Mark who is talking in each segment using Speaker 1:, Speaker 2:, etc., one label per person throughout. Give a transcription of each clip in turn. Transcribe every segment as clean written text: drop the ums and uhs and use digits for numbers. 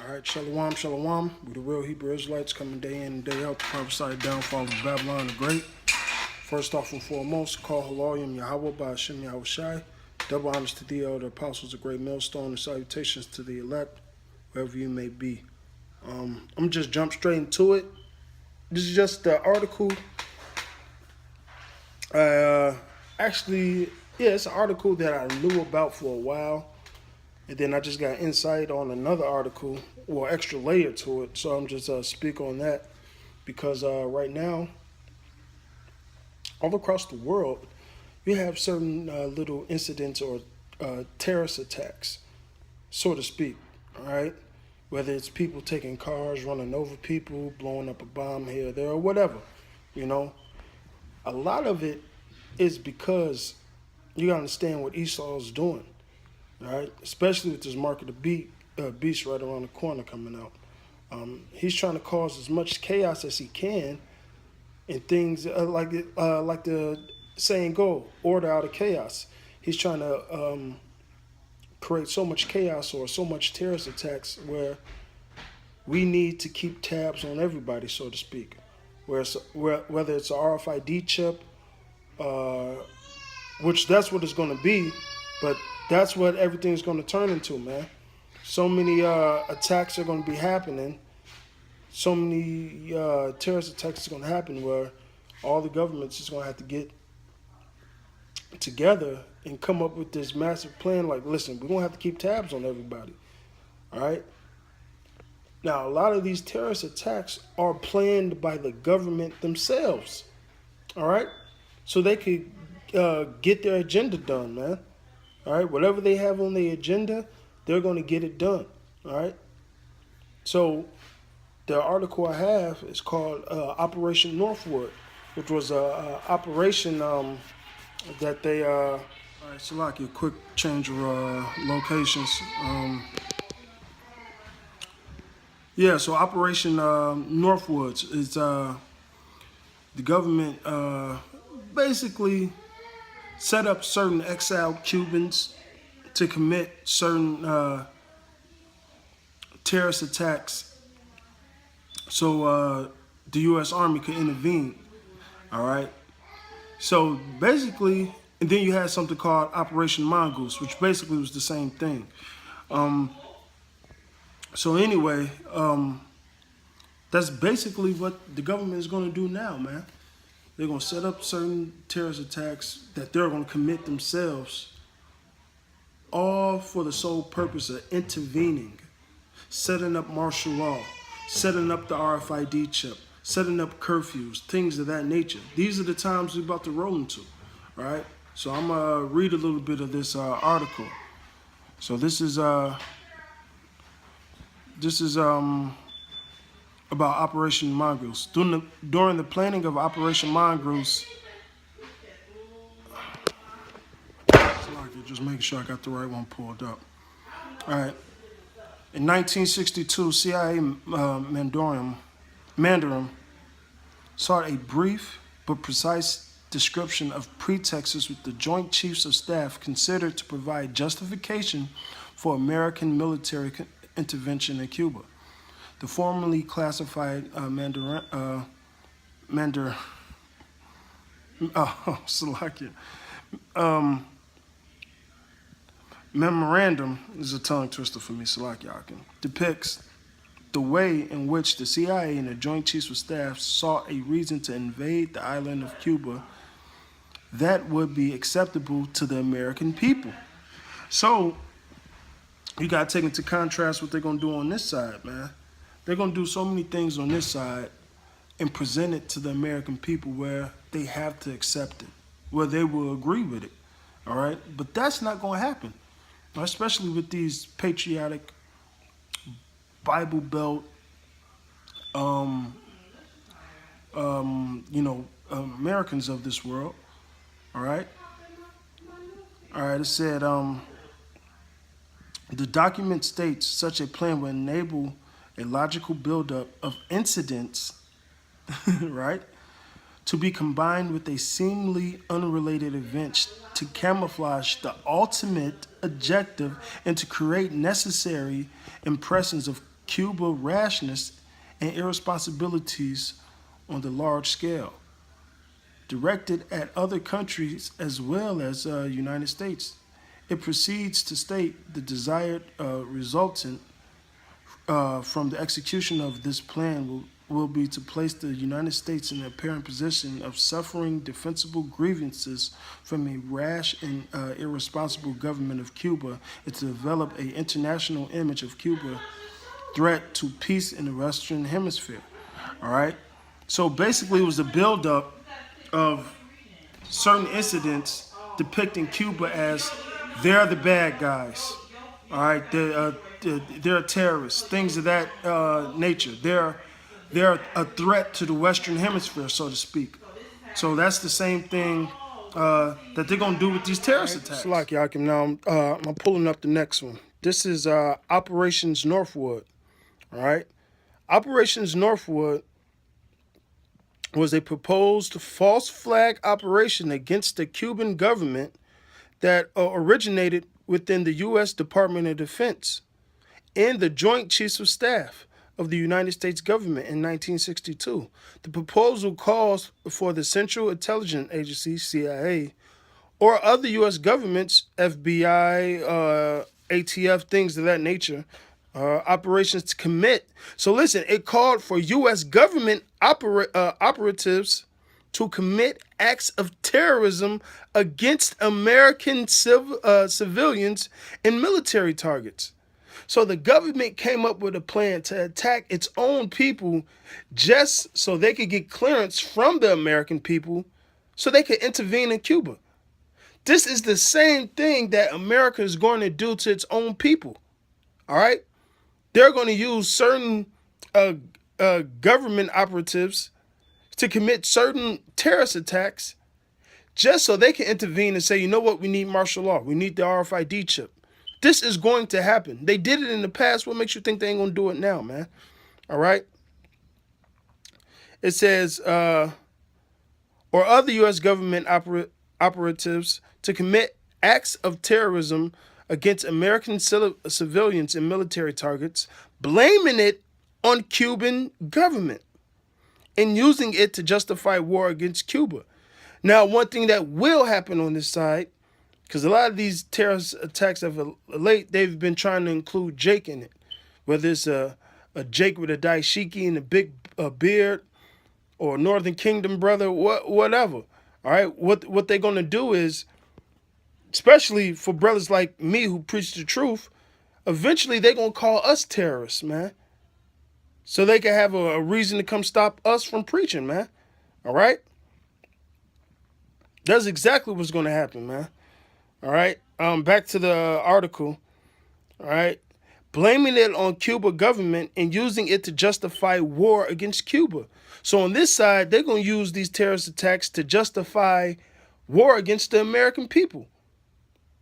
Speaker 1: All right, shalom, shalom. We the real Hebrew Israelites coming day in and day out to prophesy downfall of Babylon the Great. First off and foremost, call Haloyim Yahweh by Hashem Yahweh Shai. Double honors to thee, all the apostles, a great millstone, and salutations to the elect, wherever you may be. I'm just jump straight into it. This is just the article. It's an article that I knew about for a while. And then I just got insight on another article, or extra layer to it. So I'm just speak on that because right now, all across the world, you have certain little incidents or terrorist attacks, so to speak. All right, whether it's people taking cars, running over people, blowing up a bomb here, there, or whatever. You know, a lot of it is because you gotta understand what Esau is doing. All right, especially with this mark of the beast right around the corner coming out. He's trying to cause as much chaos as he can, and things like the saying go, order out of chaos. He's trying to create so much chaos or so much terrorist attacks where we need to keep tabs on everybody, so to speak. Whether it's a RFID chip, which that's what it's going to be, but that's what everything's going to turn into, man. So many attacks are going to be happening. So many terrorist attacks are going to happen where all the governments is going to have to get together and come up with this massive plan. Like, listen, we're going to have to keep tabs on everybody. All right? Now, a lot of these terrorist attacks are planned by the government themselves. All right? So they could get their agenda done, man. All right, whatever they have on their agenda, they're going to get it done. All right. So the article I have is called Operation Northwood, which was an operation that they. All right, Salaki, a quick change of locations. So Operation Northwoods is the government basically set up certain exiled Cubans to commit certain terrorist attacks so the U.S. Army could intervene. All right. So basically, and then you had something called Operation Mongoose, which basically was the same thing. So anyway, that's basically what the government is going to do now, man. They're going to set up certain terrorist attacks that they're going to commit themselves, all for the sole purpose of intervening, setting up martial law, setting up the RFID chip, setting up curfews, things of that nature. These are the times we're about to roll into, all right? So I'm going to read a little bit of this article. So this is about Operation Mongoose. During the planning of Operation Mongoose, just making sure I got the right one pulled up. All right. In 1962, CIA Mandarin sought a brief but precise description of pretexts with the Joint Chiefs of Staff considered to provide justification for American military intervention in Cuba. The formerly classified memorandum is a tongue twister for me, Salakiakin, depicts the way in which the CIA and the Joint Chiefs of Staff sought a reason to invade the island of Cuba that would be acceptable to the American people. So you got to take into contrast what they're going to do on this side, man. They're going to do so many things on this side and present it to the American people where they have to accept it, where they will agree with it, all right? But that's not going to happen, especially with these patriotic, Bible Belt, Americans of this world, all right? All right, it said, the document states such a plan will enable a logical buildup of incidents, right, to be combined with a seemingly unrelated event to camouflage the ultimate objective and to create necessary impressions of Cuba rashness and irresponsibilities on the large scale, directed at other countries as well as United States. It proceeds to state the desired resultant from the execution of this plan will be to place the United States in the apparent position of suffering defensible grievances from a rash and irresponsible government of Cuba, and to develop an international image of Cuba threat to peace in the Western Hemisphere. All right. So basically, it was a buildup of certain incidents depicting Cuba as they're the bad guys. All right, they're terrorists, things of that nature. They're a threat to the Western Hemisphere, so to speak. So that's the same thing that they're gonna do with these terrorist attacks. Slack, Yakim. Now I'm pulling up the next one. This is Operations Northwood. All right, Operations Northwood was a proposed false flag operation against the Cuban government that originated within the U.S. Department of Defense and the Joint Chiefs of Staff of the United States government in 1962. The proposal calls for the Central Intelligence Agency, CIA, or other U.S. governments, FBI, ATF, things of that nature, operations to commit. So listen, it called for U.S. government operatives to commit acts of terrorism against American civilians and military targets. So the government came up with a plan to attack its own people just so they could get clearance from the American people so they could intervene in Cuba. This is the same thing that America is going to do to its own people. All right? They're going to use certain government operatives to commit certain terrorist attacks just so they can intervene and say, you know what, we need martial law. We need the RFID chip. This is going to happen. They did it in the past. What makes you think they ain't going to do it now, man? All right? It says, or other U.S. government operatives to commit acts of terrorism against American civilians and military targets, blaming it on Cuban government and using it to justify war against Cuba. Now, one thing that will happen on this side, because a lot of these terrorist attacks of late, they've been trying to include Jake in it, whether it's a Jake with a daishiki and a big beard, or Northern Kingdom brother, whatever. All right, what they're gonna do is, especially for brothers like me who preach the truth, eventually they're gonna call us terrorists, man. So they can have a reason to come stop us from preaching, man. All right? That's exactly what's going to happen, man. All right? Back to the article. All right? Blaming it on Cuba government and using it to justify war against Cuba. So on this side, they're going to use these terrorist attacks to justify war against the American people.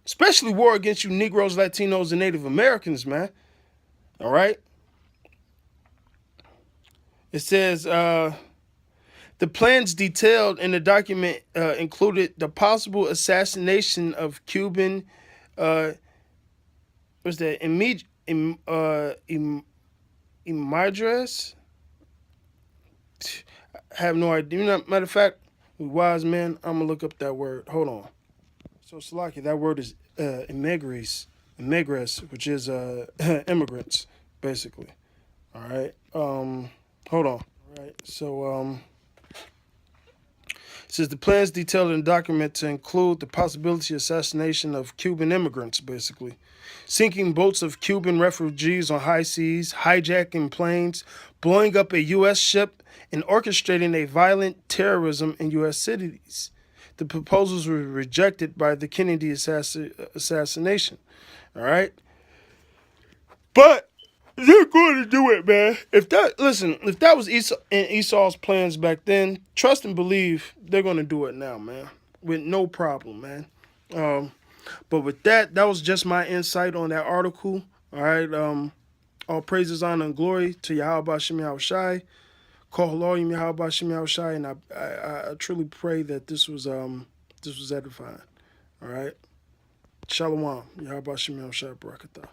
Speaker 1: Especially war against you Negroes, Latinos, and Native Americans, man. All right? It says the plans detailed in the document included the possible assassination of Cuban, what's that? Imidres? I have no idea. You know, matter of fact, we wise men, I'm gonna look up that word. Hold on. So Salaki, that word is immigrants, which is immigrants, basically. All right. Hold on. All right. So it says the plans detailed in the document to include the possibility of assassination of Cuban immigrants, basically. Sinking boats of Cuban refugees on high seas, hijacking planes, blowing up a U.S. ship, and orchestrating a violent terrorism in U.S. cities. The proposals were rejected by the Kennedy assassination. All right? But they're going to do it, man. If that was Esau's plans back then, trust and believe they're going to do it now, man, with no problem, man. But with that was just my insight on that article. All right. All praises, honor, and glory to Yahweh Shem Yahushai. Call Elohim Yahweh Shem Yahushai, and I truly pray that this was edifying. All right. Shalom. Yahweh Shem Yahushai Barakatah.